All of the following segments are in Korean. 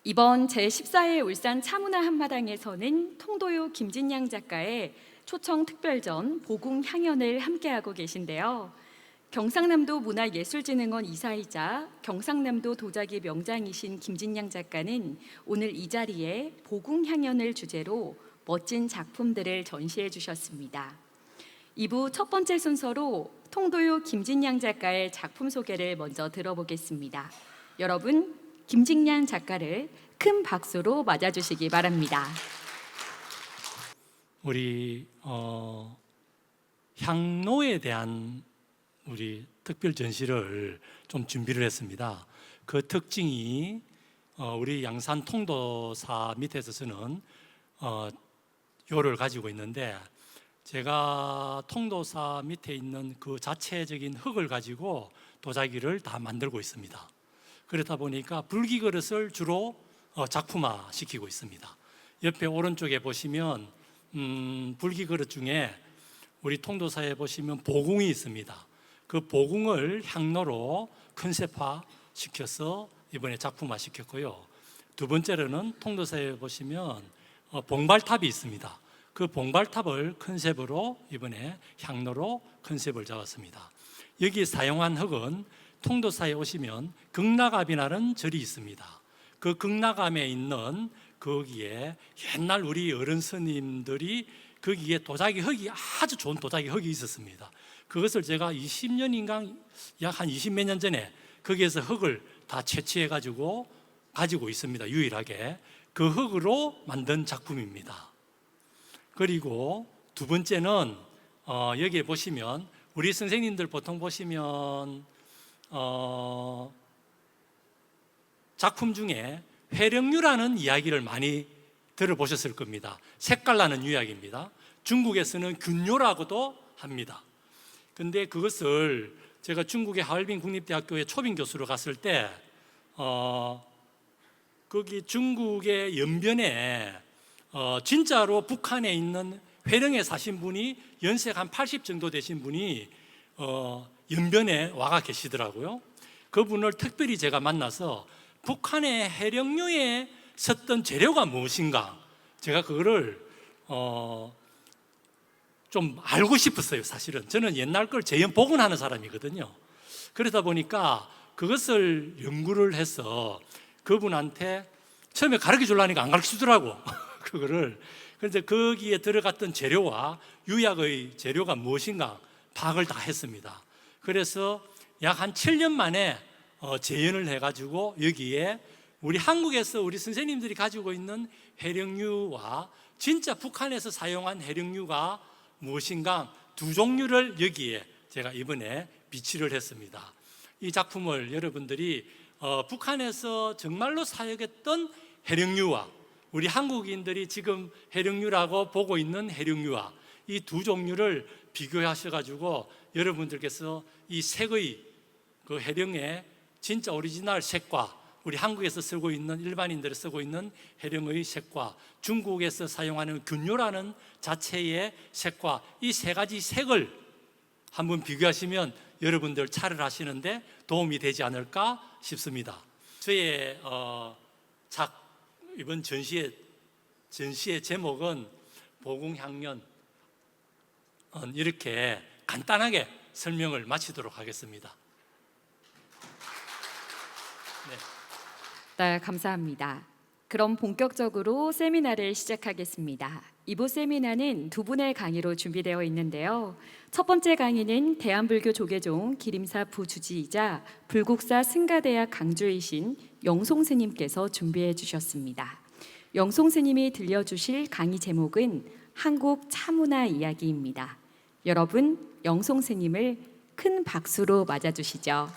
이번 제14회 울산 차문화 한마당에서는 통도요 김진양 작가의 초청 특별전 보궁 향연을 함께하고 계신데요. 경상남도 문화예술진흥원 이사이자 경상남도 도자기 명장이신 김진양 작가는 오늘 이 자리에 보궁 향연을 주제로 멋진 작품들을 전시해 주셨습니다. 2부 첫 번째 순서로 통도요 김진양 작가의 작품 소개를 먼저 들어보겠습니다. 여러분, 김진양 작가를 큰 박수로 맞아주시기 바랍니다. 우리 향로에 대한 우리 특별 전시를 좀 준비를 했습니다. 그 특징이 우리 양산 통도사 밑에서 쓰는 요를 가지고 있는데, 제가 통도사 밑에 있는 그 자체적인 흙을 가지고 도자기를 다 만들고 있습니다. 그렇다 보니까 불기 그릇을 주로 작품화 시키고 있습니다. 옆에 오른쪽에 보시면 불기 그릇 중에 우리 통도사에 보시면 보궁이 있습니다. 그 보궁을 향로로 컨셉화 시켜서 이번에 작품화 시켰고요. 두 번째로는 통도사에 보시면 봉발탑이 있습니다. 그 봉발탑을 컨셉으로 이번에 향로로 컨셉을 잡았습니다. 여기 사용한 흙은 통도사에 오시면 극락암이라는 절이 있습니다. 그 극락암에 있는 거기에 옛날 우리 어른 스님들이 거기에 도자기 흙이 아주 좋은 도자기 흙이 있었습니다. 그것을 제가 20년인가 약 한 20몇 년 전에 거기에서 흙을 다 채취해 가지고 있습니다. 유일하게 그 흙으로 만든 작품입니다. 그리고 두 번째는 여기에 보시면 우리 선생님들 보통 보시면 작품 중에 회령유라는 이야기를 많이 들어보셨을 겁니다. 색깔나는 이야기입니다. 중국에서는 균요라고도 합니다. 근데 그것을 제가 중국의 하얼빈 국립대학교에 초빙 교수로 갔을 때 거기 중국의 연변에 진짜로 북한에 있는 회령에 사신 분이 연세가 한 80 정도 되신 분이 연변에 와가 계시더라고요. 그분을 특별히 제가 만나서 북한의 해령유에 썼던 재료가 무엇인가, 제가 그거를 좀 알고 싶었어요. 사실은 저는 옛날 걸 재현 복원하는 사람이거든요. 그러다 보니까 그것을 연구를 해서 그분한테 처음에 가르쳐 주려니까 안 가르쳐 주더라고. 그거를. 그런데 거기에 들어갔던 재료와 유약의 재료가 무엇인가 파악을 다 했습니다. 그래서 약 한 7년 만에 재현을 해가지고 여기에 우리 한국에서 우리 선생님들이 가지고 있는 해령유와 진짜 북한에서 사용한 해령유가 무엇인가 두 종류를 여기에 제가 이번에 비치를 했습니다. 이 작품을 여러분들이 북한에서 정말로 사용했던 해령유와 우리 한국인들이 지금 해령유라고 보고 있는 해령유와 이 두 종류를 비교하셔가지고 여러분들께서 이 색의 그 해령의 진짜 오리지널 색과 우리 한국에서 쓰고 있는 일반인들이 쓰고 있는 해령의 색과 중국에서 사용하는 균요라는 자체의 색과 이 세 가지 색을 한번 비교하시면 여러분들 차를 하시는데 도움이 되지 않을까 싶습니다. 저의 이번 전시의 제목은 보궁향연, 이렇게 간단하게 설명을 마치도록 하겠습니다. 네, 감사합니다. 그럼 본격적으로 세미나를 시작하겠습니다. 이부 세미나는 두 분의 강의로 준비되어 있는데요. 첫 번째 강의는 대한불교 조계종 기림사 부주지이자 불국사 승가대학 강주이신 영송 스님께서 준비해 주셨습니다. 영송 스님이 들려주실 강의 제목은 한국 차문화 이야기입니다. 여러분, 영송 스님을 큰 박수로 맞아주시죠.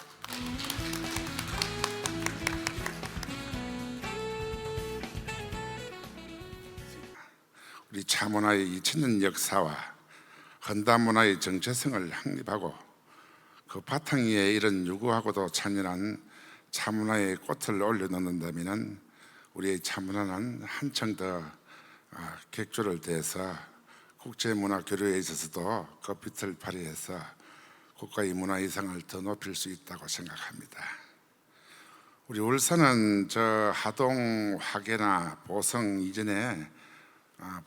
우리 차문화의 2000년 역사와 헌담문화의 정체성을 확립하고 그 바탕 위에 이런 유구하고도 찬연한 차문화의 꽃을 올려놓는다면 우리의 차문화는 한층 더 객조를 떼서 국제문화 교류에 있어서도 그 빛을 발휘해서 국가의 문화 이상을 더 높일 수 있다고 생각합니다. 우리 울산은 저 하동, 화계나 보성 이전에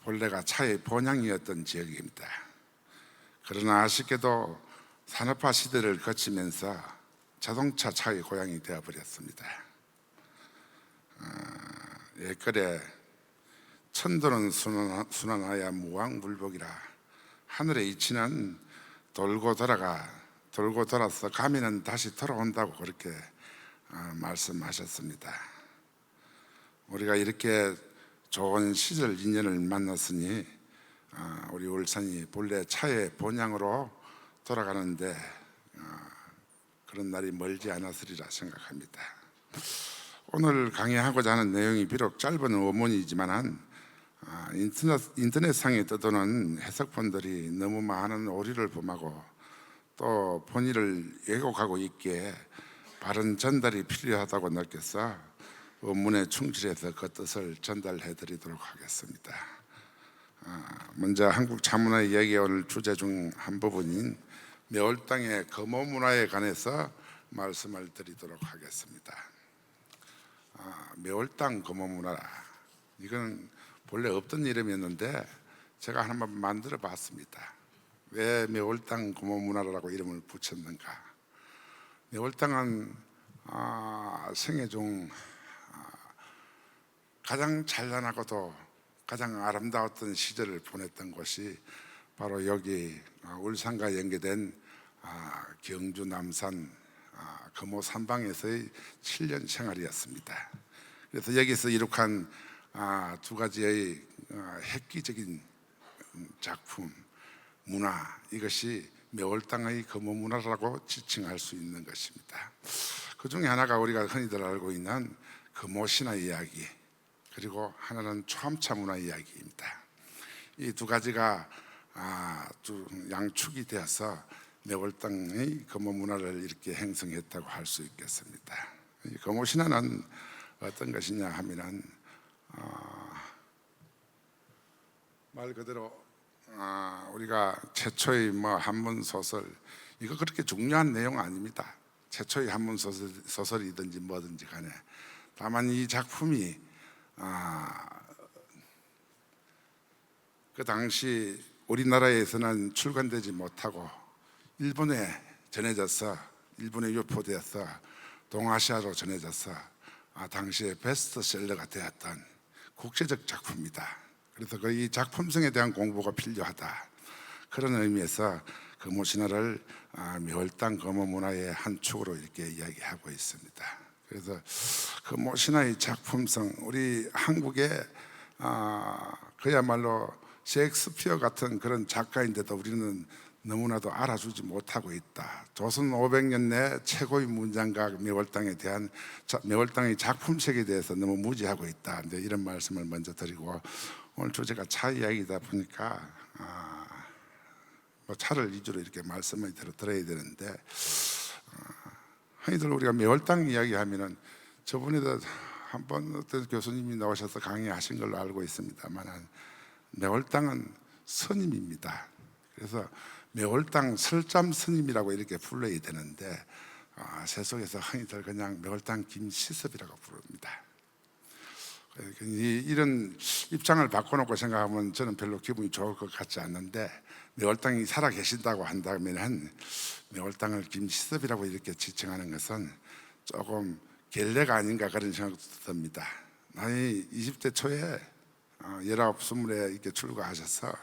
본래가 차의 본향이었던 지역입니다. 그러나 아쉽게도 산업화 시대를 거치면서 자동차 차의 고향이 되어버렸습니다. 옛글에 천도는 순환하여 무왕물복이라, 하늘의 이치는 돌고 돌아서 가면은 다시 돌아온다고 그렇게 말씀하셨습니다. 우리가 이렇게 좋은 시절 인연을 만났으니 우리 울산이 본래 차의 본향으로 돌아가는데 그런 날이 멀지 않았으리라 생각합니다. 오늘 강의하고자 하는 내용이 비록 짧은 어문이지만 인터넷상에 떠도는 해석본들이 너무 많은 오류를 범하고 또 본의를 왜곡하고 있기에 바른 전달이 필요하다고 느껴서 원문에 충실해서 그 뜻을 전달해 드리도록 하겠습니다. 먼저 한국 차문화 이야기의 오늘 주제 중 한 부분인 매월당의 거모 문화에 관해서 말씀을 드리도록 하겠습니다. 매월당 거모 문화라, 이건 본래 없던 이름이었는데 제가 한번 만들어 봤습니다. 왜 매월당 거모 문화라고 이름을 붙였는가? 매월당은 생애 중 가장 찬란하고도 가장 아름다웠던 시절을 보냈던 곳이 바로 여기 울산과 연계된 경주 남산 거모 산방에서의 7년 생활이었습니다. 그래서 여기서 이룩한 두 가지의 획기적인 작품, 문화, 이것이 매월당의 거모 문화라고 지칭할 수 있는 것입니다. 그 중에 하나가 우리가 흔히들 알고 있는 거모 신화 이야기, 그리고 하나는 초암차 문화 이야기입니다. 이 두 가지가 양축이 되어서 매월당의 거모 문화를 이렇게 형성했다고 할 수 있겠습니다. 이 거모 신화는 어떤 것이냐 하면은 말 그대로 우리가 최초의 한문 소설, 이거 그렇게 중요한 내용 아닙니다. 최초의 한문 소설이든지 뭐든지 간에 다만 이 작품이 그 당시 우리나라에서는 출간되지 못하고 일본에 전해져서, 일본에 유포되어서 동아시아로 전해져서 당시에 베스트셀러가 되었던 국제적 작품이다. 그래서 이 작품성에 대한 공부가 필요하다, 그런 의미에서 거모 신화를 매월당 거모 문화의 한 축으로 이렇게 이야기하고 있습니다. 그래서 거모 신화의 작품성, 우리 한국에 그야말로 셰익스피어 같은 그런 작가인데도 우리는 너무나도 알아주지 못하고 있다. 조선 500년 내 최고의 문장가 매월당의 작품색에 대해서 너무 무지하고 있다. 이런 말씀을 먼저 드리고, 오늘 주제가 차 이야기이다 보니까 차를 위주로 이렇게 말씀을 들어야 되는데, 흔히들 우리가 매월당 이야기하면은 저번에도 한번 어떤 교수님이 나오셔서 강의하신 걸로 알고 있습니다만, 매월당은 스님입니다. 그래서 매월당 설잠 스님이라고 이렇게 불러야 되는데 세속에서 흔히들 그냥 매월당 김시섭이라고 부릅니다. 이런 입장을 바꿔놓고 생각하면 저는 별로 기분이 좋을 것 같지 않는데, 매월당이 살아 계신다고 한다면 매월당을 김시섭이라고 이렇게 지칭하는 것은 조금 결례가 아닌가, 그런 생각도 듭니다. 나이 20대 초에 19, 20에 이렇게 출가하셔서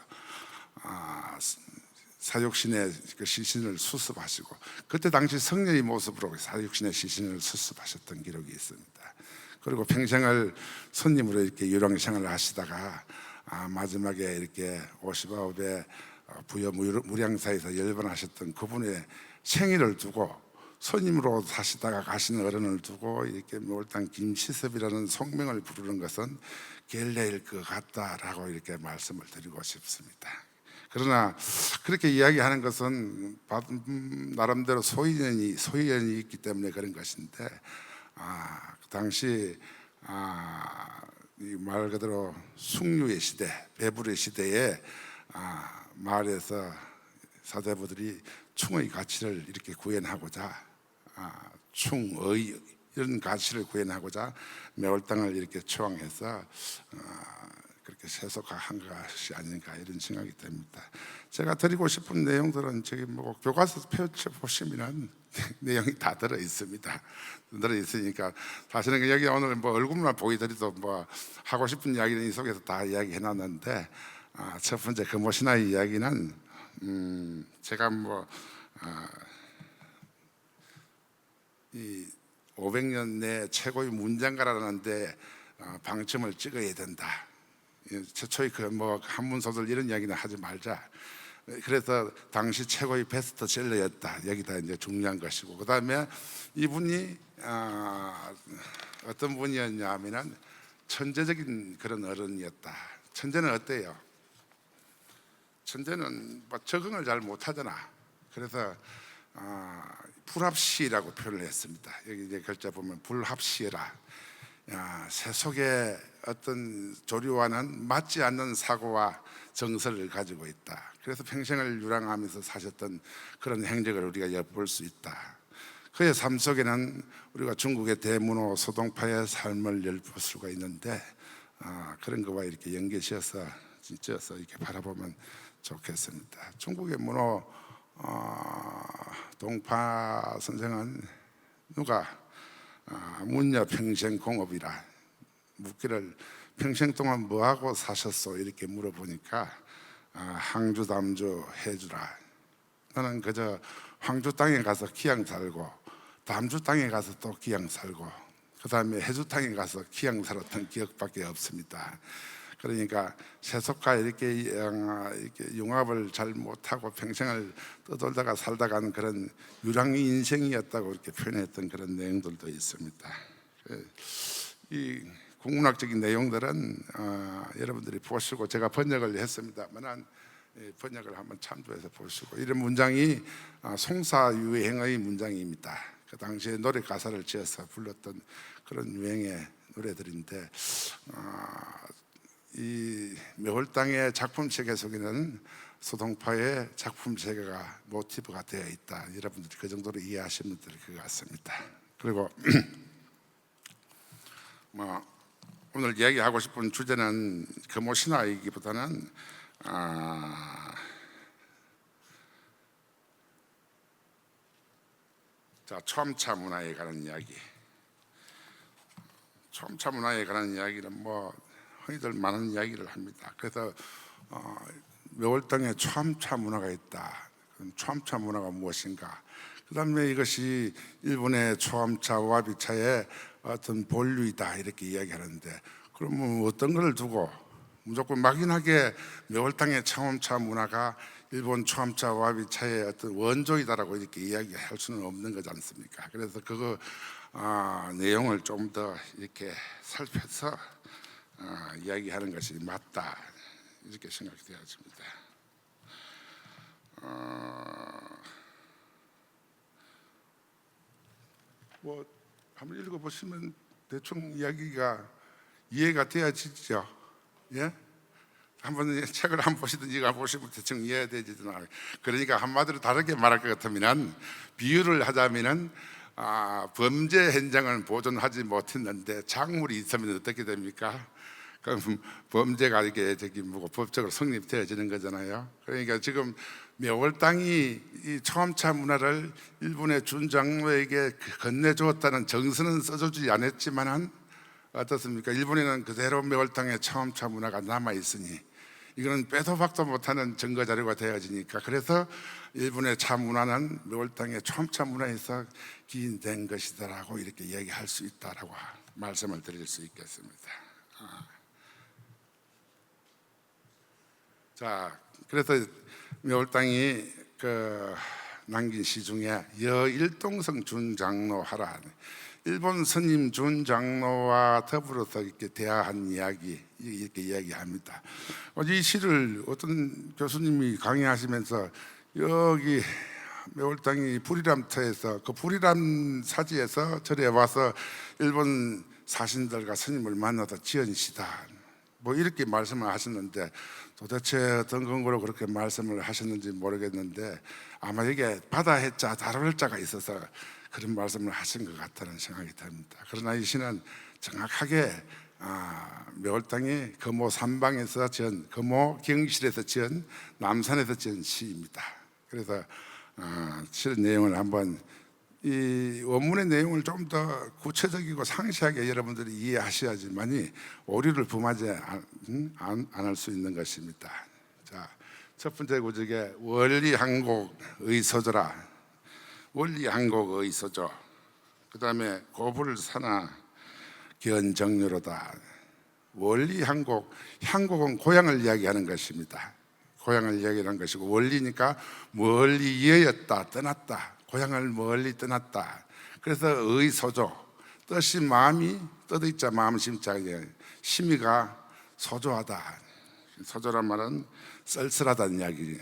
사육신의 그 시신을 수습하시고, 그때 당시 성녀의 모습으로 사육신의 시신을 수습하셨던 기록이 있습니다. 그리고 평생을 손님으로 이렇게 유랑생활을 하시다가 마지막에 이렇게 59에 부여 무량사에서 열반하셨던 그분의 생일을 두고, 손님으로 사시다가 가시는 어른을 두고 이렇게 매월당 김시섭이라는 속명을 부르는 것은 결례일 것 같다라고 이렇게 말씀을 드리고 싶습니다. 그러나 그렇게 이야기하는 것은 나름대로 소인연이 있기 때문에 그런 것인데, 그 당시 이 말 그대로 숭유의 시대, 배불의 시대에 마을에서 사대부들이 충의 가치를 이렇게 구현하고자 충의 이런 가치를 구현하고자 매월 땅을 이렇게 초항해서 그렇게 세속화한 것이 아닌가 이런 생각이 듭니다. 제가 드리고 싶은 내용들은 저기 뭐 교과서 펼쳐 보시면은 내용이 다 들어 있습니다. 들어 있으니까 사실은 여기 오늘 뭐 얼굴만 보이더라도 뭐 하고 싶은 이야기는 이 속에서 다 이야기해 놨는데 첫 번째 금오신화의 이야기는 제가 이 500년 내 최고의 문장가라는데 방점을 찍어야 된다. 최초의 그 뭐 한문소설 이런 이야기는 하지 말자. 그래서 당시 최고의 베스트셀러였다. 여기다 이제 중요한 것이고, 그 다음에 이분이 어떤 분이었냐면은 천재적인 그런 어른이었다. 천재는 어때요? 천재는 뭐 적응을 잘 못하잖아. 그래서 불합시라고 표현을 했습니다. 여기 이제 글자 보면 불합시라. 세속의 어떤 조류와는 맞지 않는 사고와 정서를 가지고 있다. 그래서 평생을 유랑하면서 사셨던 그런 행적을 우리가 엿볼 수 있다. 그의 삶 속에는 우리가 중국의 대문호 소동파의 삶을 엿볼 수가 있는데 그런 거와 이렇게 연계시어서 이렇게 바라보면 좋겠습니다. 중국의 문호 동파 선생은 누가 문여 평생 공업이라 묻기를 평생 동안 뭐하고 사셨소 이렇게 물어보니까 항주 담주 해주라. 나는 그저 황주 땅에 가서 기양 살고 담주 땅에 가서 또 기양 살고 그 다음에 해주 땅에 가서 기양 살았던 기억밖에 없습니다. 그러니까 세속과 이렇게 융합을 잘 못하고 평생을 떠돌다가 살다가는 그런 유랑의 인생이었다고 이렇게 표현했던 그런 내용들도 있습니다. 이 국문학적인 내용들은 여러분들이 보시고 제가 번역을 했습니다만 번역을 한번 참조해서 보시고, 이런 문장이 송사유행의 문장입니다. 그 당시에 노래 가사를 지어서 불렀던 그런 유행의 노래들인데 이 매월당의 작품 세계 속에는 소동파의 작품 세계가 모티브가 되어 있다. 여러분들이 그 정도로 이해하시면 될 것 같습니다. 그리고 오늘 이야기하고 싶은 주제는 금오신화이기보다는 초암차 문화에 관한 이야기. 초암차 문화에 관한 이야기는 흔히들 많은 이야기를 합니다. 그래서 매월당에 초암차 문화가 있다. 그럼 초암차 문화가 무엇인가? 그 다음에 이것이 일본의 초암차 와비차의 어떤 본류이다 이렇게 이야기하는데, 그러면 어떤 것을 두고 무조건 막연하게 매월당의 초암차 문화가 일본 초암차 와비차의 어떤 원조이다라고 이렇게 이야기할 수는 없는 거지 않습니까? 그래서 그거 내용을 좀 더 이렇게 살펴서 이야기하는 것이 맞다 이렇게 생각이 되었습니다. 한번 읽어보시면 대충 이야기가 이해가 되어지죠. 예? 한번 책을 한번 보시든지 이거 보시면 대충 이해가 되지도. 그러니까 한마디로 다르게 말할 것 같으면 비유를 하자면은 범죄 현장을 보존하지 못했는데 작물이 있으면 어떻게 됩니까? 그럼 범죄가 이게 법적으로 성립되어지는 거잖아요. 그러니까 지금 매월당이 이 초암차 문화를 일본의 준장로에게 건네주었다는 정서는 써주지 않았지만은 어떻습니까? 일본에는 그대로 매월당의 초암차 문화가 남아 있으니 이거는 빼도 박도 못하는 증거 자료가 되어지니까, 그래서 일본의 차 문화는 매월당의 초암차 문화에서 기인된 것이다라고 이렇게 얘기할 수 있다라고 말씀을 드릴 수 있겠습니다. 자, 그래서 매월당이 남긴 시 중에 여일동성 준장로 하라, 일본 스님 준장로와 더불어서 이렇게 대화한 이야기 이렇게 이야기합니다. 이 시를 어떤 교수님이 강의하시면서 여기 매월당이 부리람터에서 그 부리람 사지에서 절에 와서 일본 사신들과 스님을 만나서 지은 시다 이렇게 말씀을 하셨는데, 도대체 어떤 근거로 그렇게 말씀을 하셨는지 모르겠는데 아마 이게 바다 해자 다룰 자가 있어서 그런 말씀을 하신 것 같다는 생각이 듭니다. 그러나 이 시는 정확하게 묘월당이 금호 삼방에서 지은, 금호 경실에서 지은, 남산에서 지은 시입니다. 그래서 실은 내용을 한번, 이 원문의 내용을 좀 더 구체적이고 상세하게 여러분들이 이해하셔야지만이 오류를 범하지 않을 수 있는 것입니다. 자, 첫 번째 구절에 원리한곡의 소조라. 원리한곡의 소조. 그 다음에 고불 사나 견정료로다. 원리한곡, 한곡은 고향을 이야기하는 것입니다. 고향을 이야기하는 것이고, 원리니까 멀리 이어였다, 떠났다, 고향을 멀리 떠났다. 그래서 의소조, 뜻이 마음이 떠있자 마음 심자, 심이가 소조하다. 소조란 말은 쓸쓸하다는 이야기예요.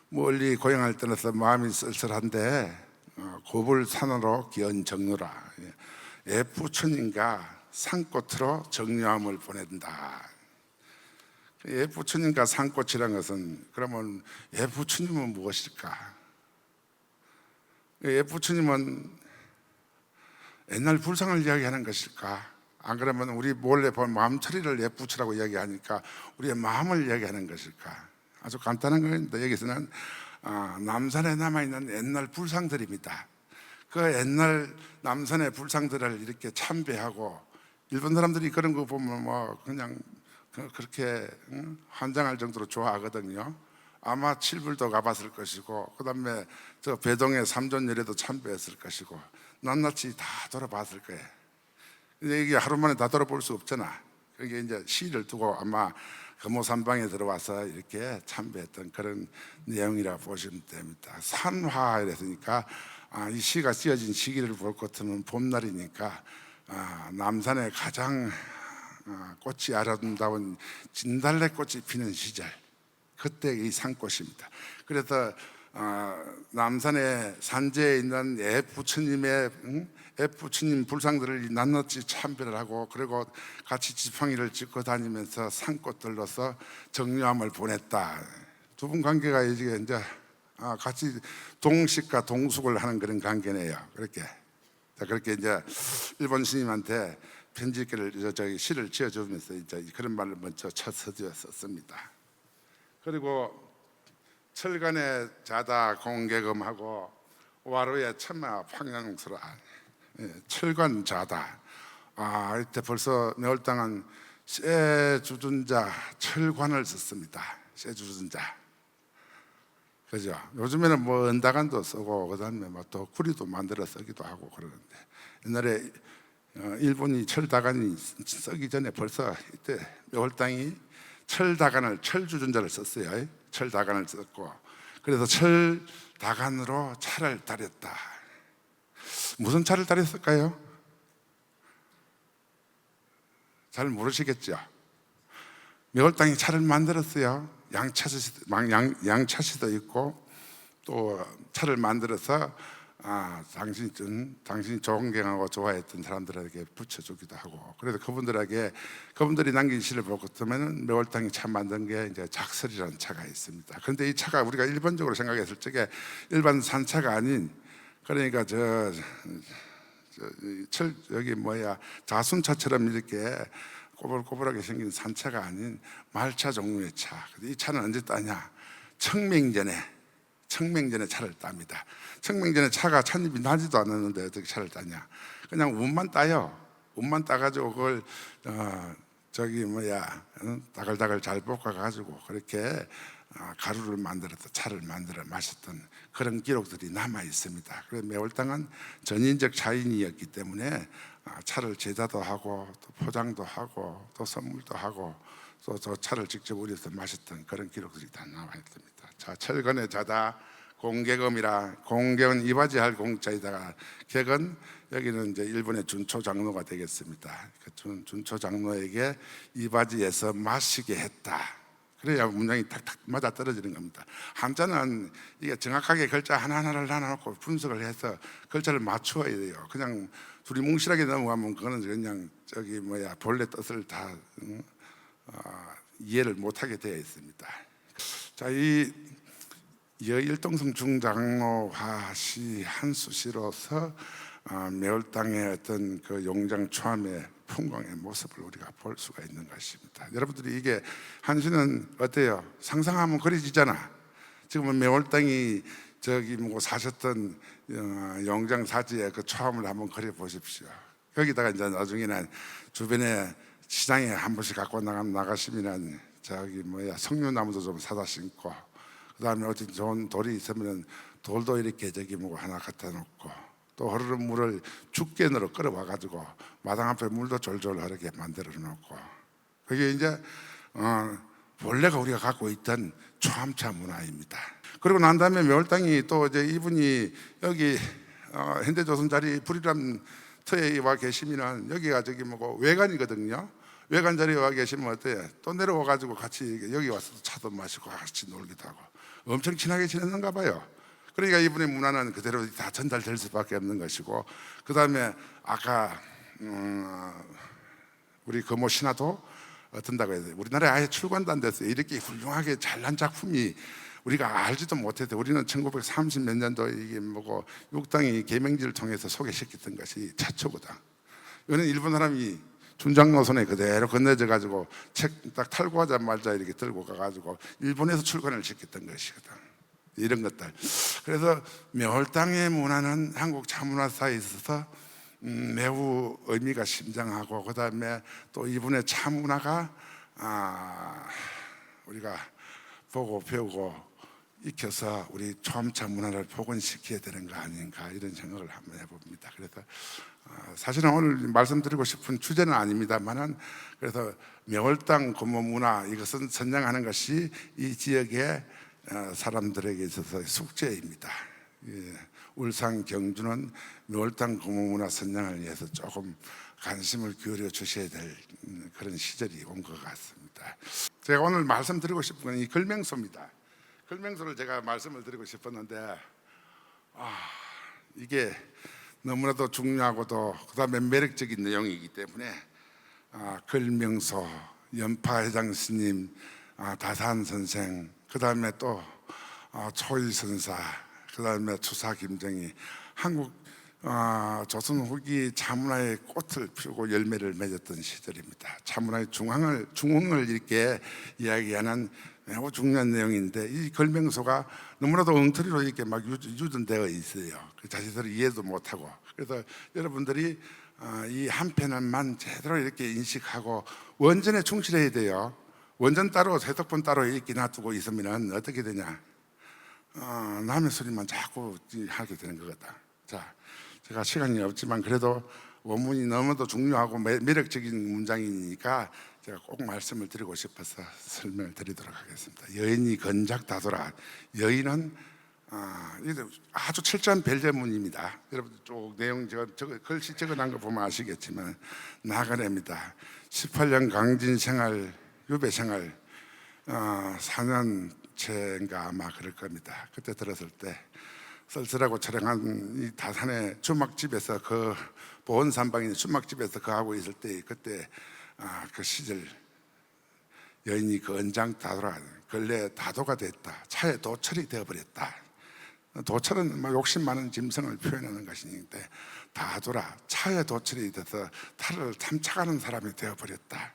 멀리 고향을 떠나서 마음이 쓸쓸한데 고불 산으로 기언 정료라. 예부처님과 산꽃으로 정료함을 보낸다. 예부처님과 산꽃이란 것은, 그러면 예부처님은 무엇일까? 예부처님은 옛날 불상을 이야기하는 것일까? 안 그러면 우리 몰래 본 마음처리를 예부처라고 이야기하니까 우리의 마음을 이야기하는 것일까? 아주 간단한 겁니다. 여기서는 남산에 남아있는 옛날 불상들입니다. 그 옛날 남산의 불상들을 이렇게 참배하고, 일본 사람들이 그런 거 보면 뭐 그냥 그렇게 환장할 정도로 좋아하거든요. 아마 칠불도 가봤을 것이고, 그 다음에 저 배동의 삼존열에도 참배했을 것이고, 낱낱이 다 돌아봤을 거예요. 근데 이게 하루 만에 다 돌아볼 수 없잖아. 그게 이제 시를 두고 아마 금호산방에 들어와서 이렇게 참배했던 그런 내용이라 보시면 됩니다. 산화 이랬으니까 이 시가 쓰여진 시기를 볼 것 같으면 봄날이니까 남산에 가장 꽃이 아름다운 진달래꽃이 피는 시절, 그때 이 산꽃입니다. 그래서 남산의 산재에 있는 애부처님 불상들을 낱낱이 참배를 하고, 그리고 같이 지팡이를 짚고 다니면서 산꽃들로서 정료함을 보냈다. 두 분 관계가 이제 같이 동식과 동숙을 하는 그런 관계네요. 그렇게 이제 일본 스님한테 편지를 시를 지어주면서 이제 그런 말을 먼저 첫 서두에 썼습니다. 그리고 철간에 자다 공개금하고 와로에 천마 평양수라. 철관 자다. 이때 벌써 묘월당은 쇠주둔자 철관을 썼습니다. 쇠주둔자. 그죠? 요즘에는 뭐 은다간도 쓰고, 그다음에 뭐 또 구리도 만들어 쓰기도 하고 그러는데, 옛날에 일본이 철다간이 쓰기 전에 벌써 이때 묘월당이 철다간을, 철주둔자를 썼어요. 철다간을 썼고, 그래서 철다간으로 차를 다렸다. 무슨 차를 다렸을까요? 잘 모르시겠죠? 묘월당이 차를 만들었어요. 양차시도 있고, 또 차를 만들어서 당신이 존경하고 좋아했던 사람들에게 붙여주기도 하고, 그래서 그분들이 남긴 시를 볼 것 같으면 묘월당이 차 만든 게 이제 작설이라는 차가 있습니다. 그런데 이 차가 우리가 일반적으로 생각했을 적에 일반 산차가 아닌, 그러니까 자순차처럼 이렇게 꼬불꼬불하게 생긴 산차가 아닌 말차 종류의 차. 이 차는 언제 따냐? 청맹전에 차를 땁니다. 청맹전에 차가 찻잎이 나지도 않았는데 어떻게 차를 따냐? 그냥 운만 따요. 운만 따가지고 그걸 다글다글 잘 볶아가지고 그렇게 가루를 만들어서 차를 만들어 마셨던 그런 기록들이 남아 있습니다. 그래서 묘월당은 전인적 차인이었기 때문에 차를 제자도 하고, 또 포장도 하고, 또 선물도 하고, 또 저 차를 직접 우려서 마셨던 그런 기록들이 다 남아 있습니다. 자, 철건의 자다 공개검이라. 공개는 이바지할 공자이다가, 객은 여기는 이제 일본의 준초 장로가 되겠습니다. 그 준초 장로에게 이바지에서 마시게 했다. 그래야 문장이 탁탁 맞아 떨어지는 겁니다. 한자는 이게 정확하게 글자 하나하나를 나눠놓고 분석을 해서 글자를 맞추어야 돼요. 그냥 둘이 뭉실하게 넘어가면 그거는 그냥 본래 뜻을 다 이해를 못하게 되어 있습니다. 자, 이 여일동성 중장로 화씨 한수씨로서 매월 땅의 어떤 그 용장 초암의 풍광의 모습을 우리가 볼 수가 있는 것입니다. 여러분들이 이게 한시는 어때요? 상상하면 그려지잖아. 지금은 매월 땅이 저기 뭐 사셨던 용장 사지의 그 초암을 한번 그려 보십시오. 거기다가 이제 나중에는 주변에 시장에 한 번씩 갖고 나가시면은 저기 뭐야 석류나무도 좀 사다 심고, 그다음에 어떤 좋은 돌이 있으면 돌도 이렇게 저기 뭐 하나 갖다 놓고, 또 흐르는 물을 죽겐으로 끌어와 가지고 마당 앞에 물도 졸졸 흐르게 만들어 놓고, 그게 이제 본래가 우리가 갖고 있던 초암차 문화입니다. 그리고 난 다음에 매월당이 또 이제 이분이 여기 현대조선 자리 불이람 터에 와 계시면은 여기가 저기 뭐고 외관이거든요. 외관 자리에 와 계시면 어때요? 또 내려와 가지고 같이 여기 와서 차도 마시고 같이 놀기도 하고 엄청 친하게 지냈는가 봐요. 그러니까 이분의 문화는 그대로 다 전달될 수밖에 없는 것이고, 그 다음에 아까 우리 금호 신화도 어떤다고 해야 돼요? 우리나라에 아예 출간도 안 됐어요. 이렇게 훌륭하게 잘난 작품이 우리가 알지도 못했대. 우리는 1930 몇 년도 이게 뭐고 육당이 계명지를 통해서 소개시켰던 것이 최초거든. 이거는 일본 사람이 준장노선에 그대로 건네져 가지고 책 딱 탈고하자마자 이렇게 들고 가가지고 일본에서 출간을 시켰던 것이거든. 이런 것들. 그래서 매월당의 문화는 한국 차문화사에 있어서 매우 의미가 심장하고, 그 다음에 또 이분의 차문화가 우리가 보고 배우고 익혀서 우리 초암차 문화를 복원시켜야 되는 거 아닌가, 이런 생각을 한번 해봅니다. 그래서 사실은 오늘 말씀드리고 싶은 주제는 아닙니다만은, 그래서 매월당 금호 문화, 이것은 선양하는 것이 이 지역의 사람들에게 있어서 숙제입니다. 울산 경주는 매월당 금호 문화 선양을 위해서 조금 관심을 기울여 주셔야 될 그런 시절이 온 것 같습니다. 제가 오늘 말씀드리고 싶은 건 이 걸명소입니다. 걸명소를 제가 말씀을 드리고 싶었는데 이게 너무나도 중요하고도 그다음에 매력적인 내용이기 때문에 걸명소, 연파회장 스님, 다산 선생, 그다음에 또 초일 선사, 그다음에 추사 김정희, 한국 조선 후기 차문화의 꽃을 피우고 열매를 맺었던 시절입니다. 차문화의 중흥을 이렇게 이야기하는 매우 중요한 내용인데, 이 걸명소가 너무나도 엉터리로 이렇게 막 유전되어 있어요. 자신들을 이해도 못하고. 그래서 여러분들이 이 한 편만 제대로 이렇게 인식하고 원전에 충실해야 돼요. 원전 따로 세덕분 따로 이렇게 놔두고 있으면 어떻게 되냐? 남의 소리만 자꾸 하게 되는 거거든. 자, 제가 시간이 없지만 그래도 원문이 너무도 중요하고 매력적인 문장이니까 제가 꼭 말씀을 드리고 싶어서 설명을 드리도록 하겠습니다. 여인이 건작다돌아. 여인은 아주 철저한 별제문입니다. 여러분 쭉 내용 글씨 적어놓은 거 보면 아시겠지만 나가래입니다. 18년 강진 생활, 유배 생활 4년째인가 아마 그럴 겁니다. 그때 들었을 때 쓸쓸하고 촬영한 이 다산의 주막집에서, 그 보온산방인 주막집에서 거하고 있을 때, 그때 그 시절 여인이 그 언장다돌아, 근래 다도가 됐다. 차에 도철이 되어버렸다. 도철은 욕심 많은 짐승을 표현하는 것인데, 다돌아, 차에 도철이 돼서 탈을 탐착하는 사람이 되어버렸다.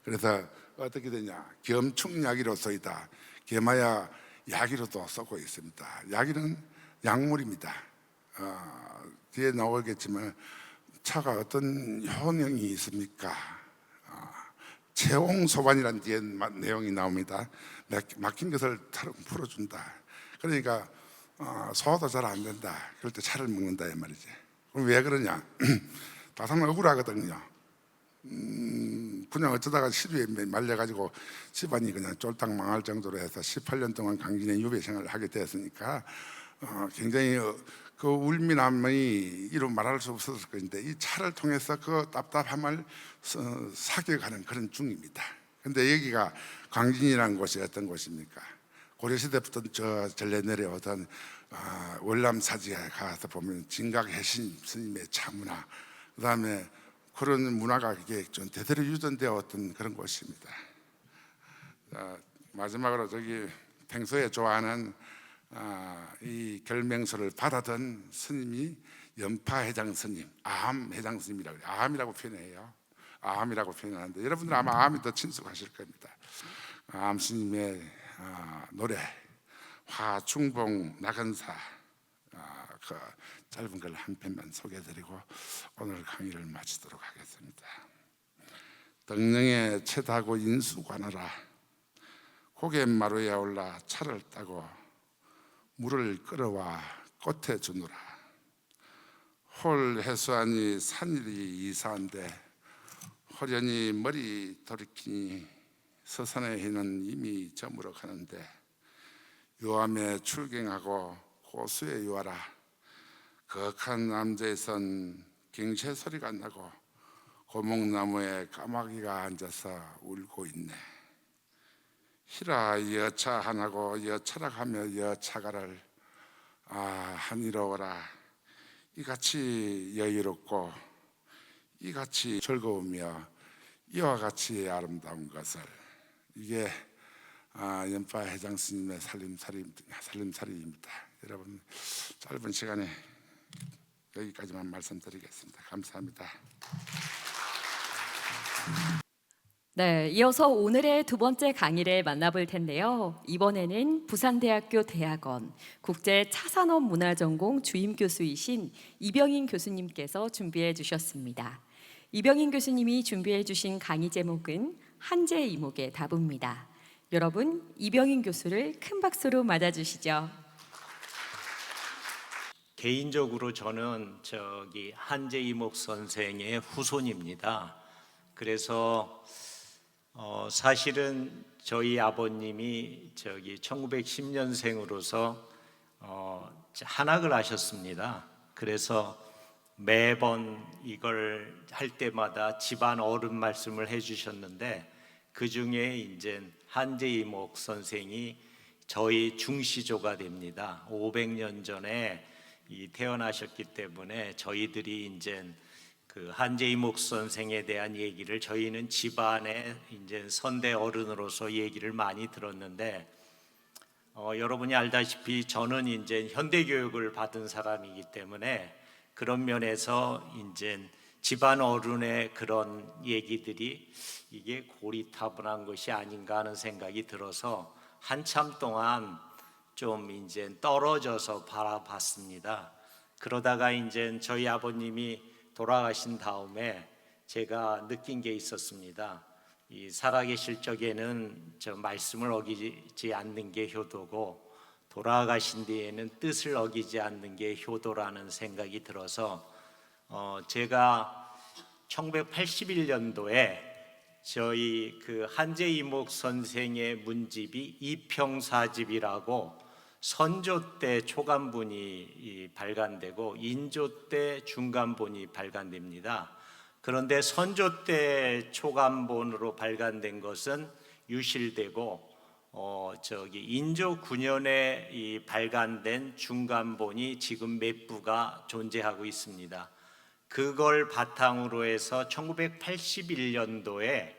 그래서 어떻게 되냐? 겸충야기로 쓰이다. 개마야 야기로도 쓰고 있습니다. 야기는 약물입니다. 뒤에 나오겠지만 차가 어떤 효능이 있습니까? 채홍소반이라는 뒤에 내용이 나옵니다. 막힌 것을 풀어준다. 그러니까 소화도 잘 안 된다. 그럴 때 차를 먹는다 이 말이지. 그럼 왜 그러냐? 다산은 억울하거든요. 그냥 어쩌다가 시류에 말려가지고 집안이 그냥 쫄딱 망할 정도로 해서 18년 동안 강진의 유배 생활을 하게 되었으니까 굉장히 그 울민함이 이루 말할 수 없었을 것인데, 이 차를 통해서 그 답답함을 사겨가는 그런 중입니다. 근데 여기가 강진이라는 곳이 어떤 곳입니까? 고려시대부터 저 전래 내려오던 월남사지에 가서 보면 진각해신 스님의 차문화, 그 다음에 그런 문화가 이게 좀 대대로 유전되어 왔던 그런 곳입니다. 마지막으로 저기 평소에 좋아하는 이 결명서를 받았던 스님이 연파회장 스님, 아함회장 스님이라고 해요. 아함이라고 표현해요. 아함이라고 표현하는데 여러분들 아마 아함이 더 친숙하실 겁니다. 아함 스님의 노래 화중봉 나간사, 그 짧은 걸 한 편만 소개해드리고 오늘 강의를 마치도록 하겠습니다. 덕령에 채다고 인수관하라. 고갯마루에 올라 차를 따고 물을 끌어와 꽃에 주느라. 홀 해수하니 산일이 이사한데 호련히 머리 돌이키니 서산의 해는 이미 저물어 가는데 요암에 출경하고 고수에 유하라. 거악한 남자에선 갱새 소리가 나고 고목나무에 까마귀가 앉아서 울고 있네. 히라 여차 하나고 여차락하며 여차가를 한이로워라. 이같이 여유롭고 이같이 즐거우며 이와 같이 아름다운 것을. 이게 연파 회장 스님의 살림살이입니다. 여러분 짧은 시간에 여기까지만 말씀드리겠습니다. 감사합니다. 네, 이어서 오늘의 두 번째 강의를 만나볼 텐데요. 이번에는 부산대학교 대학원 국제차산업문화전공 주임 교수이신 이병인 교수님께서 준비해 주셨습니다. 이병인 교수님이 준비해 주신 강의 제목은 한제 이목의 답입니다. 여러분, 이병인 교수를 큰 박수로 맞아주시죠. 개인적으로 저는 한제 이목 선생의 후손입니다. 그래서 사실은 저희 아버님이 1910년생으로서 한학을 하셨습니다. 그래서 매번 이걸 할 때마다 집안 어른 말씀을 해주셨는데 그 중에 이제 한제 이목 선생이 저희 중시조가 됩니다. 500년 전에 태어나셨기 때문에 저희들이 이제 그 한제 이목 선생에 대한 얘기를 저희는 집안의 이제 선대 어른으로서 얘기를 많이 들었는데 여러분이 알다시피 저는 이제 현대 교육을 받은 사람이기 때문에 그런 면에서 이제 집안 어른의 그런 얘기들이 이게 고리타분한 것이 아닌가 하는 생각이 들어서 한참 동안 좀 이제 떨어져서 바라봤습니다. 그러다가 이제 저희 아버님이 돌아가신 다음에 제가 느낀 게 있었습니다. 이 살아계실 적에는 저 말씀을 어기지 않는 게 효도고 돌아가신 뒤에는 뜻을 어기지 않는 게 효도라는 생각이 들어서 제가 1981년도에 저희 그 한제 이목 선생의 문집이 이평사집이라고 선조 때 초간본이 발간되고 인조 때 중간본이 발간됩니다. 그런데 선조 때 초간본으로 발간된 것은 유실되고 인조 9년에 발간된 중간본이 지금 몇 부가 존재하고 있습니다. 그걸 바탕으로 해서 1981년도에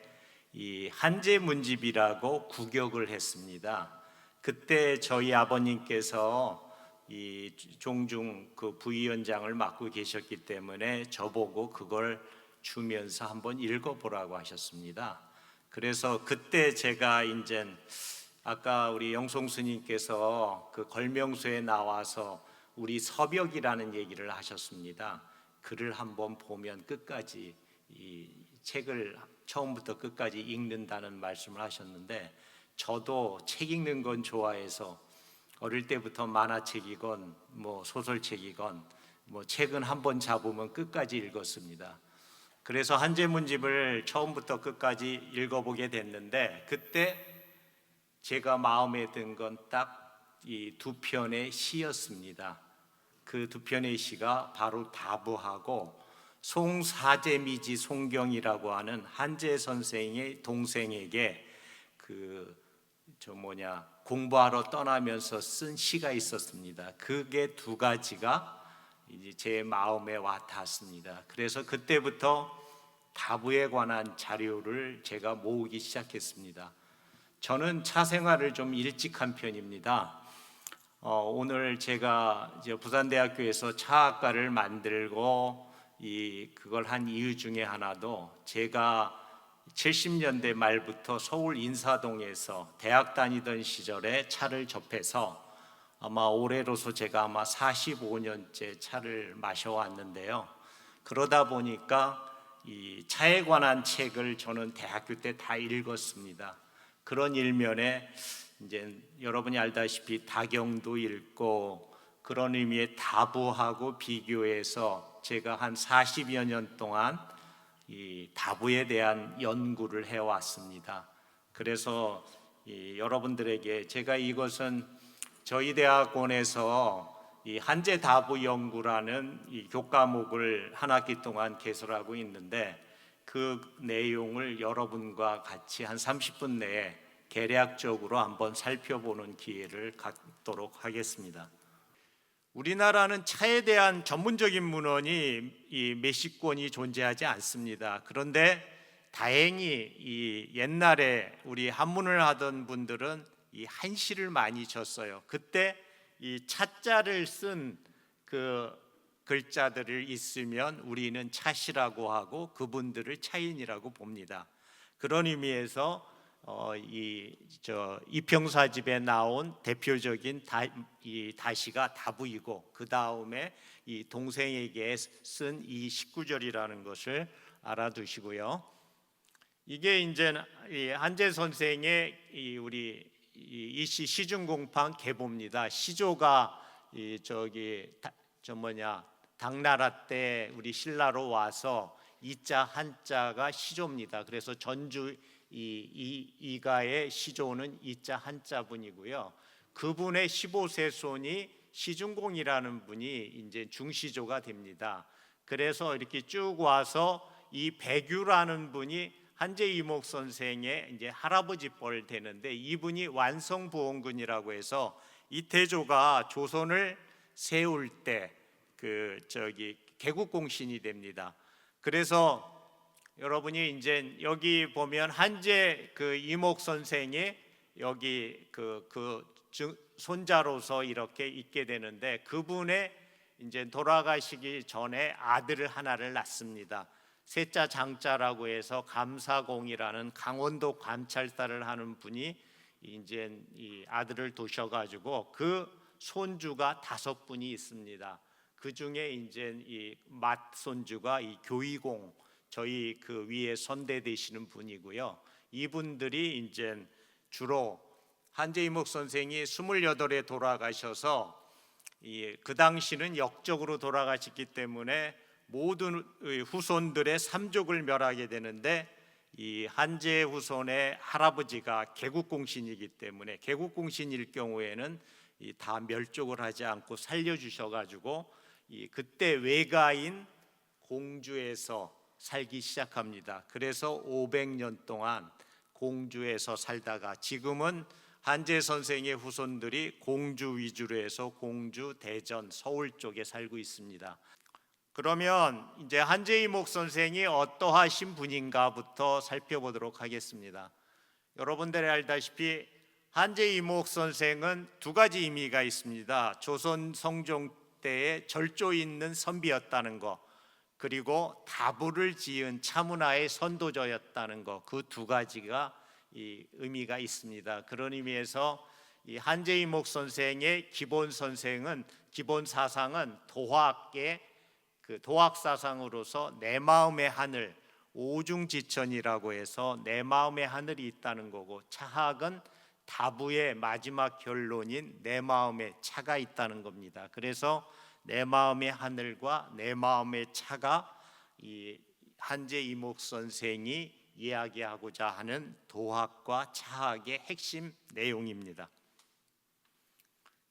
이 한제 문집이라고 구격을 했습니다. 그때 저희 아버님께서 이 종중 그 부위원장을 맡고 계셨기 때문에 저보고 그걸 주면서 한번 읽어보라고 하셨습니다. 그래서 그때 제가 이제 아까 우리 영송 스님께서 그 걸명소에 나와서 우리 서벽이라는 얘기를 하셨습니다. 글을 한번 보면 끝까지 이 책을 처음부터 끝까지 읽는다는 말씀을 하셨는데 저도 책 읽는 건 좋아해서 어릴 때부터 만화책이건 뭐 소설책이건 뭐 책은 한번 잡으면 끝까지 읽었습니다. 그래서 한제 문집을 처음부터 끝까지 읽어보게 됐는데 그때 제가 마음에 든 건 딱 이 두 편의 시였습니다. 그 두 편의 시가 바로 다부하고 송사제미지 송경이라고 하는 한제 선생의 동생에게 공부하러 떠나면서 쓴 시가 있었습니다. 그게 두 가지가 이제 제 마음에 와 닿았습니다. 그래서 그때부터 다부에 관한 자료를 제가 모으기 시작했습니다. 저는 차 생활을 좀 일찍 한 편입니다. 오늘 제가 이제 부산대학교에서 차학과를 만들고 그걸 한 이유 중에 하나도 제가 70년대 말부터 서울 인사동에서 대학 다니던 시절에 차를 접해서 아마 올해로서 제가 아마 45년째 차를 마셔왔는데요. 그러다 보니까 이 차에 관한 책을 저는 대학교 때 다 읽었습니다. 그런 일면에 이제 여러분이 알다시피 다경도 읽고 그런 의미의 다부하고 비교해서 제가 한 40여 년 동안 이 다부에 대한 연구를 해왔습니다. 그래서 여러분들에게 제가 이것은 저희 대학원에서 이 한제 다부 연구라는 이 교과목을 한 학기 동안 개설하고 있는데 그 내용을 여러분과 같이 한 30분 내에 개략적으로 한번 살펴보는 기회를 갖도록 하겠습니다. 우리나라는 차에 대한 전문적인 문헌이 몇십 권이 존재하지 않습니다. 그런데 다행히 이 옛날에 우리 한문을 하던 분들은 이 한시를 많이 쳤어요. 그때 이 차자를 쓴 그 글자들을 있으면 우리는 차시라고 하고 그분들을 차인이라고 봅니다. 그런 의미에서 이평사집에 나온 대표적인 다시가 다부이고 그 다음에 이 동생에게 쓴 이 19절이라는 것을 알아두시고요. 이게 이제 한제 선생의 우리 이시 시중공판 계보입니다. 시조가 당나라 때 우리 신라로 와서 이자 한자가 시조입니다. 그래서 전주 이가의 시조는 이자 한자분이고요. 그분의 15세 손이 시중공이라는 분이 이제 중시조가 됩니다. 그래서 이렇게 쭉 와서 이 백유라는 분이 한제 이목 선생의 이제 할아버지 뻘 되는데 이분이 완성부원군이라고 해서 이태조가 조선을 세울 때 개국공신이 됩니다. 그래서 여러분이 이제 여기 보면 한제 이목 선생이 여기 손자로서 이렇게 있게 되는데 그분의 이제 돌아가시기 전에 아들을 하나를 낳습니다. 세자 장자라고 해서 감사공이라는 강원도 관찰사를 하는 분이 이제 이 아들을 두셔가지고 그 손주가 5분이 있습니다. 그 중에 이제 이 맏손주가 이 교의공 저희 그 위에 선대되시는 분이고요. 이분들이 이제 주로 한제 이목 선생이 28에 돌아가셔서 그 당시는 역적으로 돌아가셨기 때문에 모든 후손들의 삼족을 멸하게 되는데 이 한제 후손의 할아버지가 개국공신이기 때문에 개국공신일 경우에는 다 멸족을 하지 않고 살려주셔가지고 그때 외가인 공주에서 살기 시작합니다. 그래서 500년 동안 공주에서 살다가 지금은 한제 선생의 후손들이 공주 위주로 해서 공주, 대전, 서울 쪽에 살고 있습니다. 그러면 이제 한제 이목 선생이 어떠하신 분인가부터 살펴보도록 하겠습니다. 여러분들이 알다시피 한제 이목 선생은 2가지 의미가 있습니다. 조선 성종 때에 절조 있는 선비였다는 것, 그리고 다부를 지은 차문화의 선도저였다는 것, 그 2가지가 이 의미가 있습니다. 그런 의미에서 이 한제 이목 선생의 기본 사상은 도학의 도학 사상으로서 내 마음의 하늘, 오중지천이라고 해서 내 마음의 하늘이 있다는 거고, 차학은 다부의 마지막 결론인 내 마음의 차가 있다는 겁니다. 그래서 내 마음의 하늘과 내 마음의 차가 이 한제 이목 선생이 이야기하고자 하는 도학과 차학의 핵심 내용입니다.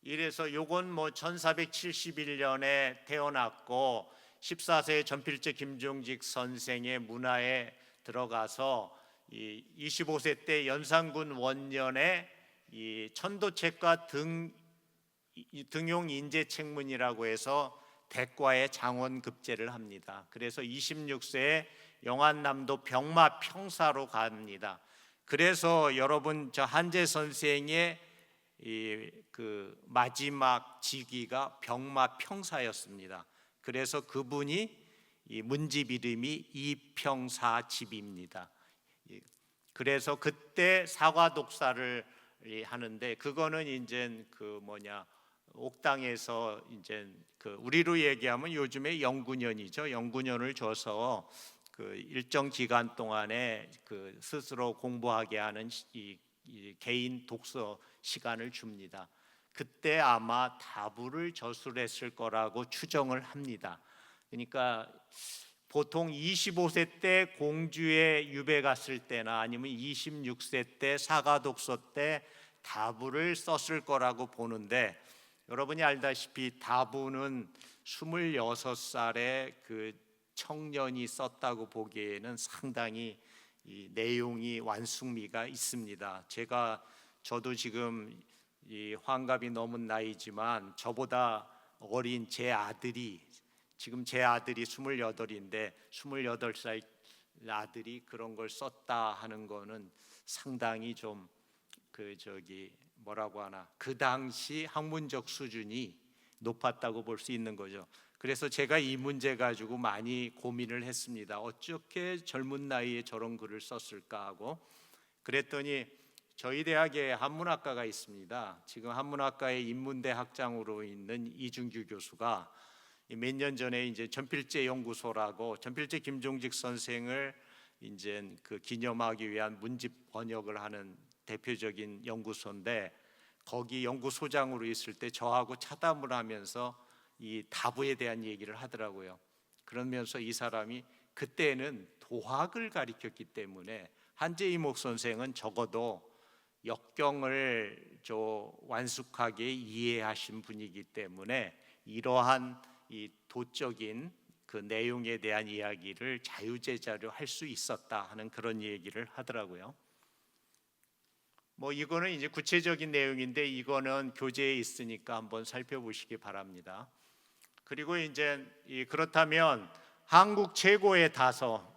이래서 요건 1471년에 태어났고 14세 전필제 김종직 선생의 문화에 들어가서 25세 때 연산군 원년에 이 천도책과 등용 인재책문이라고 해서 대과에 장원급제를 합니다. 그래서 26세에 영안남도 병마 평사로 갑니다. 그래서 여러분 저 한제 선생의 그 마지막 직위가 병마 평사였습니다. 그래서 그분이 이 문집 이름이 이평사집입니다. 그래서 그때 사과 독사를 하는데, 그거는 이제 그 옥당에서 이제 그 우리로 얘기하면 요즘에 영구년이죠. 영구년을 줘서 그 일정 기간 동안에 그 스스로 공부하게 하는 이 개인 독서 시간을 줍니다. 그때 아마 다부를 저술했을 거라고 추정을 합니다. 그러니까 보통 25세 때 공주에 유배 갔을 때나 아니면 26세 때 사가 독서 때 다부를 썼을 거라고 보는데, 여러분이 알다시피 다부는 26살의 그 청년이 썼다고 보기에는 상당히 이 내용이 완숙미가 있습니다. 저도 지금 이 환갑이 넘은 나이지만 저보다 어린 제 아들이, 지금 제 아들이 28인데 28살 아들이 그런 걸 썼다 하는 거는 상당히 좀 그 당시 학문적 수준이 높았다고 볼 수 있는 거죠. 그래서 제가 이 문제 가지고 많이 고민을 했습니다. 어떻게 젊은 나이에 저런 글을 썼을까 하고, 그랬더니 저희 대학에 한문학과가 있습니다. 지금 한문학과의 인문대 학장으로 있는 이준규 교수가 몇 년 전에 이제 전필제 연구소라고, 전필제 김종직 선생을 이제 그 기념하기 위한 문집 번역을 하는 대표적인 연구소인데, 거기 연구소장으로 있을 때 저하고 차담을 하면서 이 다부에 대한 얘기를 하더라고요. 그러면서 이 사람이 그때는 도학을 가리켰기 때문에 한재이목 선생은 적어도 역경을 완숙하게 이해하신 분이기 때문에 이러한 이 도적인 그 내용에 대한 이야기를 자유제자로 할 수 있었다 하는 그런 얘기를 하더라고요. 이거는 이제 구체적인 내용인데, 이거는 교재에 있으니까 한번 살펴보시기 바랍니다. 그리고 이제 그렇다면 한국 최고의 다서,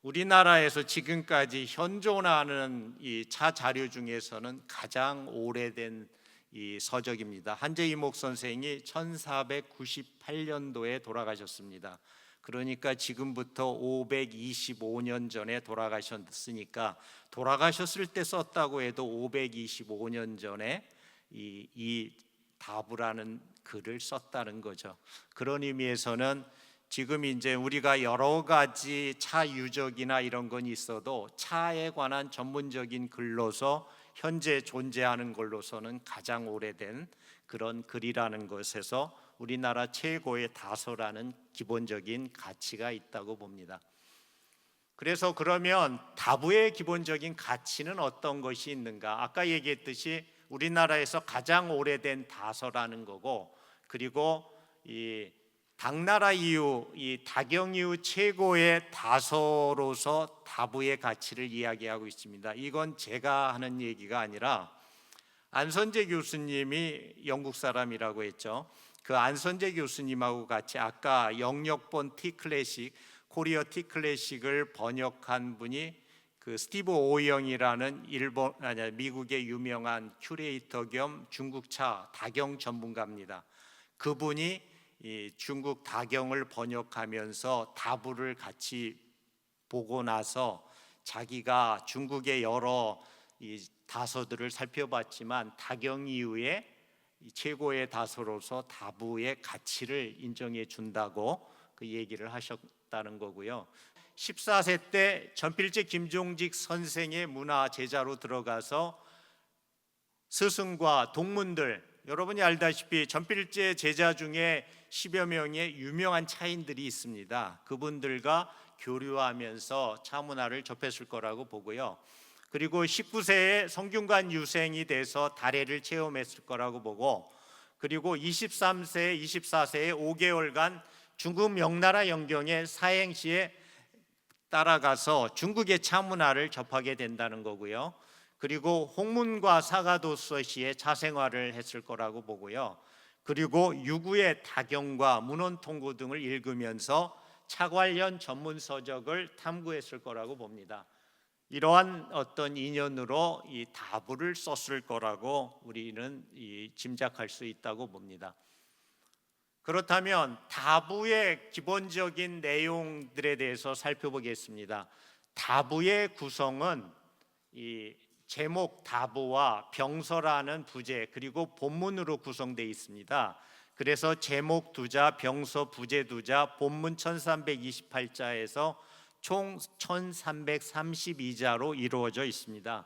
우리나라에서 지금까지 현존하는 이 차 자료 중에서는 가장 오래된 이 서적입니다. 한재이목 선생이 1498년도에 돌아가셨습니다. 그러니까 지금부터 525년 전에 돌아가셨으니까, 돌아가셨을 때 썼다고 해도 525년 전에 이 다부라는 글을 썼다는 거죠. 그런 의미에서는 지금 이제 우리가 여러 가지 차 유적이나 이런 건 있어도 차에 관한 전문적인 글로서 현재 존재하는 걸로서는 가장 오래된 그런 글이라는 것에서 우리나라 최고의 다서라는 기본적인 가치가 있다고 봅니다. 그래서 그러면 다부의 기본적인 가치는 어떤 것이 있는가? 아까 얘기했듯이 우리나라에서 가장 오래된 다서라는 거고, 그리고 이 당나라 이후 이 다경 이후 최고의 다서로서 다부의 가치를 이야기하고 있습니다. 이건 제가 하는 얘기가 아니라 안선재 교수님이 영국 사람이라고 했죠. 그 안선재 교수님하고 같이 아까 영역본 T클래식, 코리어 T클래식을 번역한 분이 그 스티브 오영이라는 미국의 유명한 큐레이터 겸 중국차 다경 전문가입니다. 그분이 이 중국 다경을 번역하면서 다부를 같이 보고 나서 자기가 중국의 여러 이 다서들을 살펴봤지만 다경 이후에 최고의 다서로서 다부의 가치를 인정해 준다고 그 얘기를 하셨다는 거고요. 14세 때 전필제 김종직 선생의 문화 제자로 들어가서 스승과 동문들, 여러분이 알다시피 전필제 제자 중에 10여 명의 유명한 차인들이 있습니다. 그분들과 교류하면서 차문화를 접했을 거라고 보고요. 그리고 19세에 성균관 유생이 돼서 다례를 체험했을 거라고 보고, 그리고 23세, 24세에 5개월간 중국 명나라 영경의 사행시에 따라가서 중국의 차문화를 접하게 된다는 거고요. 그리고 홍문과 사가도서시에 차생활을 했을 거라고 보고요. 그리고 유구의 다경과 문헌통고 등을 읽으면서 차 관련 전문 서적을 탐구했을 거라고 봅니다. 이러한 어떤 인연으로 이 다부를 썼을 거라고 우리는 짐작할 수 있다고 봅니다. 그렇다면 다부의 기본적인 내용들에 대해서 살펴보겠습니다. 다부의 구성은 이 제목 다부와 병서라는 부제 그리고 본문으로 구성되어 있습니다. 그래서 제목 두자, 병서 부제 두자, 본문 1328자에서 총 1332자로 이루어져 있습니다.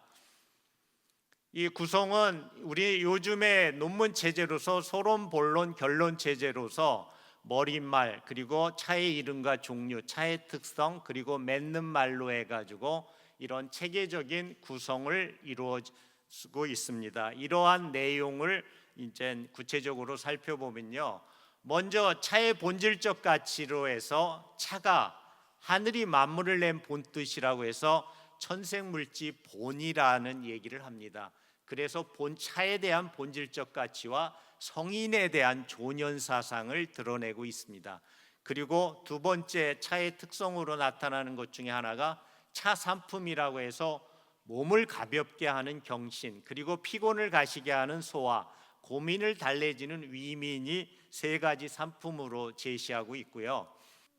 이 구성은 우리 요즘의 논문 체제로서 서론, 본론, 결론 체제로서 머릿말 그리고 차의 이름과 종류, 차의 특성 그리고 맺는 말로 해가지고 이런 체계적인 구성을 이루어지고 있습니다. 이러한 내용을 이제 구체적으로 살펴보면요. 먼저 차의 본질적 가치로 해서 차가 하늘이 만물을 낸 본뜻이라고 해서 천생물지 본이라는 얘기를 합니다. 그래서 차에 대한 본질적 가치와 성인에 대한 조년 사상을 드러내고 있습니다. 그리고 두 번째 차의 특성으로 나타나는 것 중에 하나가 차 상품이라고 해서 몸을 가볍게 하는 경신, 그리고 피곤을 가시게 하는 소화, 고민을 달래지는 위민이 세 가지 상품으로 제시하고 있고요.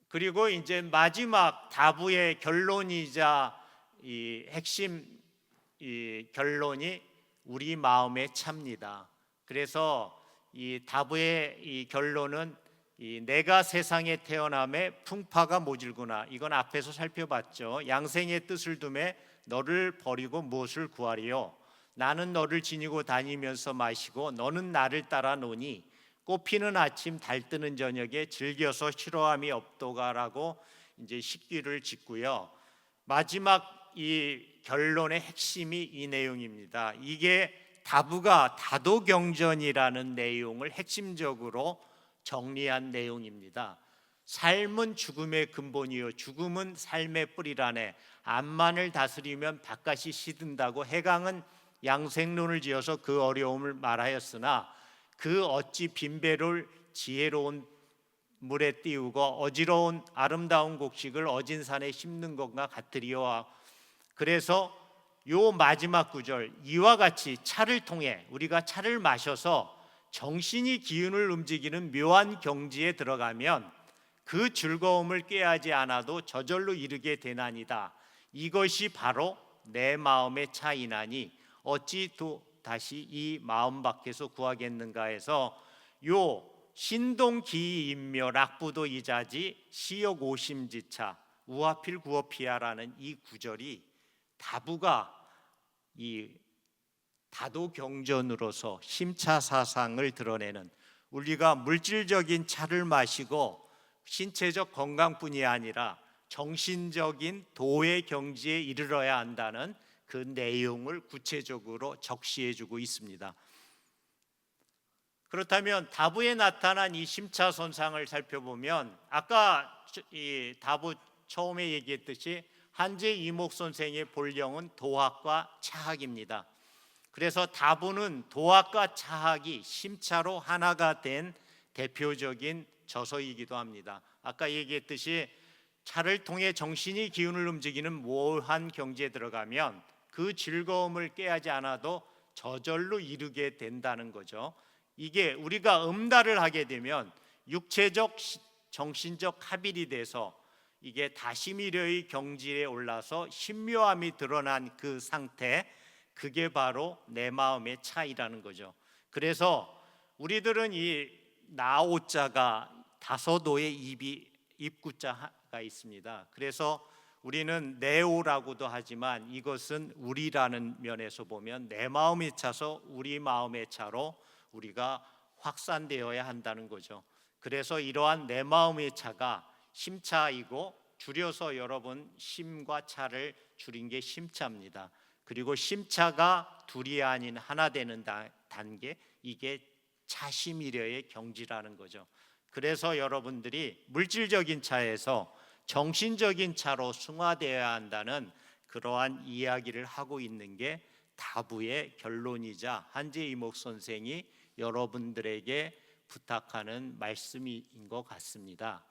그리고 이제 마지막 다부의 결론이자 이 핵심 결론이 우리 마음의 차입니다. 그래서 이 다부의 이 결론은 내가 세상에 태어남에 풍파가 모질구나. 이건 앞에서 살펴봤죠. 양생의 뜻을 두매 너를 버리고 무엇을 구하리요? 나는 너를 지니고 다니면서 마시고 너는 나를 따라 노니 꽃피는 아침 달뜨는 저녁에 즐겨서 싫어함이 없도가라고 이제 식기를 짓고요. 마지막 이 결론의 핵심이 이 내용입니다. 이게 다부가 다도경전이라는 내용을 핵심적으로 정리한 내용입니다. 삶은 죽음의 근본이요 죽음은 삶의 뿌리라네. 암만을 다스리면 바깥이 시든다고 해강은 양생론을 지어서 그 어려움을 말하였으나 그 어찌 빈배를 지혜로운 물에 띄우고 어지러운 아름다운 곡식을 어진 산에 심는 것과 같으리요. 그래서 요 마지막 구절 이와 같이 차를 통해 우리가 차를 마셔서 정신이 기운을 움직이는 묘한 경지에 들어가면 그 즐거움을 꾀하지 않아도 저절로 이르게 되나니다. 이것이 바로 내 마음의 차이나니 어찌 또 다시 이 마음 밖에서 구하겠는가 해서 요 신동기인묘 락부도 이자지 시역 오심지차 우하필 구어피아라는 이 구절이 다부가 이 다도경전으로서 심차 사상을 드러내는 우리가 물질적인 차를 마시고 신체적 건강뿐이 아니라 정신적인 도의 경지에 이르러야 한다는 그 내용을 구체적으로 적시해주고 있습니다. 그렇다면 다부에 나타난 이 심차 손상을 살펴보면 아까 이 다부 처음에 얘기했듯이 한재 이목 선생의 본령은 도학과 차학입니다. 그래서 다부는 도학과 차학이 심차로 하나가 된 대표적인 저서이기도 합니다. 아까 얘기했듯이 차를 통해 정신이 기운을 움직이는 묘한 경지에 들어가면 그 즐거움을 꾀하지 않아도 저절로 이루게 된다는 거죠. 이게 우리가 음달을 하게 되면 육체적 정신적 합일이 돼서 이게 다시미려의 경지에 올라서 신묘함이 드러난 그 상태, 그게 바로 내 마음의 차이라는 거죠. 그래서 우리들은 이 나오자가 다소도의 입구자가 있습니다. 그래서 우리는 네오라고도 하지만 이것은 우리라는 면에서 보면 내 마음의 차서 우리 마음의 차로 우리가 확산되어야 한다는 거죠. 그래서 이러한 내 마음의 차가 심차이고 줄여서 여러분 심과 차를 줄인 게 심차입니다. 그리고 심차가 둘이 아닌 하나 되는 단계, 이게 차심이려의 경지라는 거죠. 그래서 여러분들이 물질적인 차에서 정신적인 차로 승화되어야 한다는 그러한 이야기를 하고 있는 게 다부의 결론이자 한재 이목 선생이 여러분들에게 부탁하는 말씀인 것 같습니다.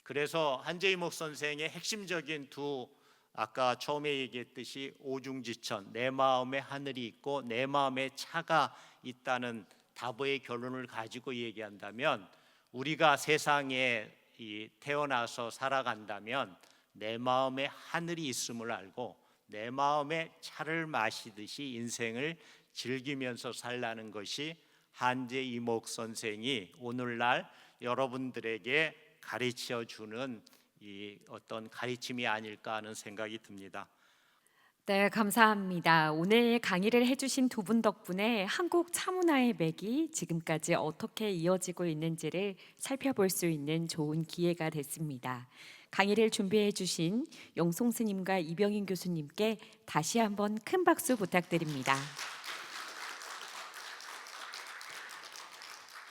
그래서 한재 이목 선생의 핵심적인 두 아까 처음에 얘기했듯이 오중지천, 내 마음에 하늘이 있고 내 마음에 차가 있다는 다보의 결론을 가지고 얘기한다면, 우리가 세상에 태어나서 살아간다면 내 마음에 하늘이 있음을 알고 내 마음에 차를 마시듯이 인생을 즐기면서 살라는 것이 한재 이목 선생이 오늘날 여러분들에게 가르쳐 주는 이 어떤 가르침이 아닐까 하는 생각이 듭니다. 네, 감사합니다. 오늘 강의를 해주신 두 분 덕분에 한국 차문화의 맥이 지금까지 어떻게 이어지고 있는지를 살펴볼 수 있는 좋은 기회가 됐습니다. 강의를 준비해 주신 영송 스님과 이병인 교수님께 다시 한번 큰 박수 부탁드립니다.